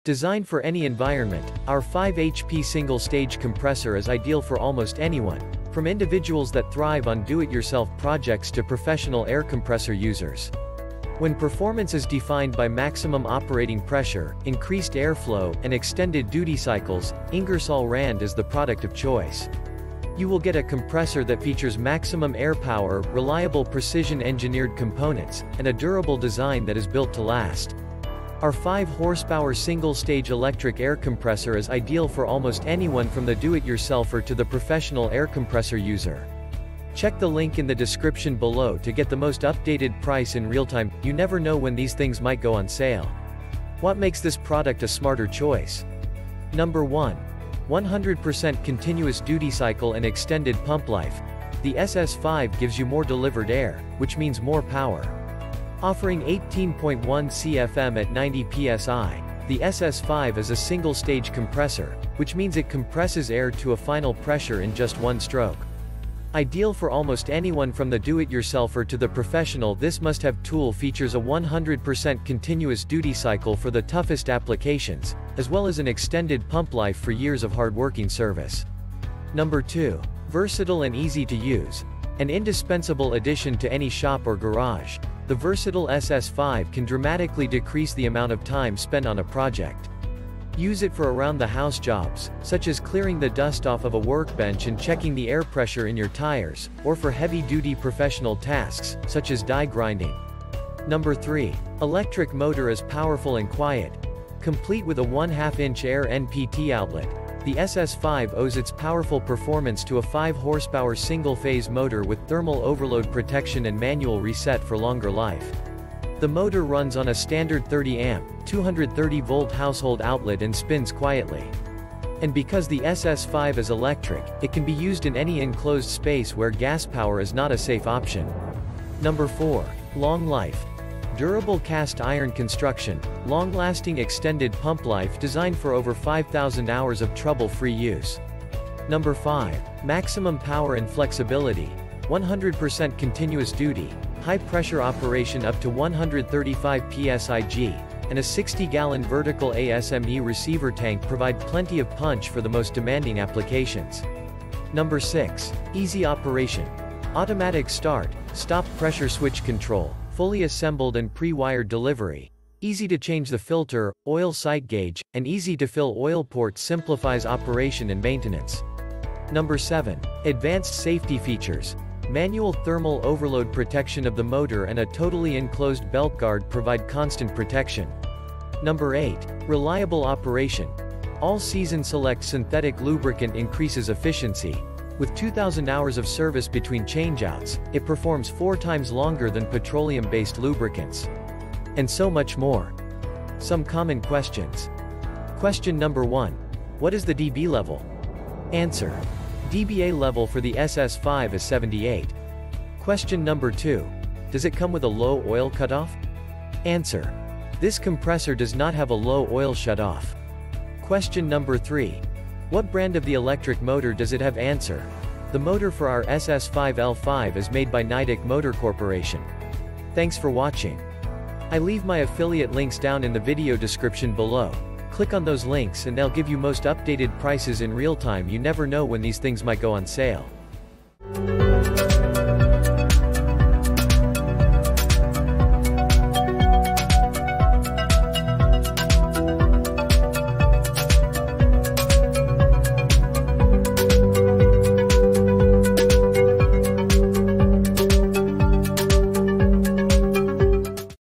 Designed for any environment, our 5 HP single-stage compressor is ideal for almost anyone, from individuals that thrive on do-it-yourself projects to professional air compressor users. When performance is defined by maximum operating pressure, increased airflow, and extended duty cycles, Ingersoll Rand is the product of choice. You will get a compressor that features maximum air power, reliable precision-engineered components, and a durable design that is built to last. Our 5-horsepower single-stage electric air compressor is ideal for almost anyone from the do-it-yourselfer to the professional air compressor user. Check the link in the description below to get the most updated price in real time. You never know when these things might go on sale. What makes this product a smarter choice? Number 1. 100% continuous duty cycle and extended pump life. The SS5 gives you more delivered air, which means more power. Offering 18.1 CFM at 90 psi, the SS5 is a single-stage compressor, which means it compresses air to a final pressure in just one stroke. Ideal for almost anyone from the do-it-yourselfer to the professional, this must-have tool features a 100% continuous duty cycle for the toughest applications, as well as an extended pump life for years of hard-working service. Number 2. Versatile and easy to use. An indispensable addition to any shop or garage, the versatile SS5 can dramatically decrease the amount of time spent on a project. Use it for around-the-house jobs, such as clearing the dust off of a workbench and checking the air pressure in your tires, or for heavy-duty professional tasks, such as die grinding. Number 3. Electric motor is powerful and quiet. Complete with a 1/2-inch air NPT outlet, the SS5 owes its powerful performance to a 5-horsepower single-phase motor with thermal overload protection and manual reset for longer life. The motor runs on a standard 30-amp, 230-volt household outlet and spins quietly. And because the SS5 is electric, it can be used in any enclosed space where gas power is not a safe option. Number 4. Long life. Durable cast iron construction, long-lasting extended pump life designed for over 5,000 hours of trouble-free use. Number 5. Maximum power and flexibility. 100% continuous duty, high-pressure operation up to 135 psig, and a 60-gallon vertical ASME receiver tank provide plenty of punch for the most demanding applications. Number 6. Easy operation. Automatic start, stop pressure switch control, fully assembled and pre-wired delivery. Easy to change the filter, oil sight gauge, and easy to fill oil port simplifies operation and maintenance. Number 7. Advanced safety features. Manual thermal overload protection of the motor and a totally enclosed belt guard provide constant protection. Number 8. Reliable operation. All-season select synthetic lubricant increases efficiency. With 2,000 hours of service between changeouts, it performs 4 times longer than petroleum-based lubricants. And so much more. Some common questions. Question number 1. What is the dB level? Answer. dBA level for the SS5 is 78. Question number 2. Does it come with a low oil cutoff? Answer. This compressor does not have a low oil shutoff. Question number 3. What brand of the electric motor does it have? Answer. The motor for our SS5L5 is made by Nidec Motor Corporation. Thanks for watching. I leave my affiliate links down in the video description below. Click on those links and they'll give you most updated prices in real time. You never know when these things might go on sale.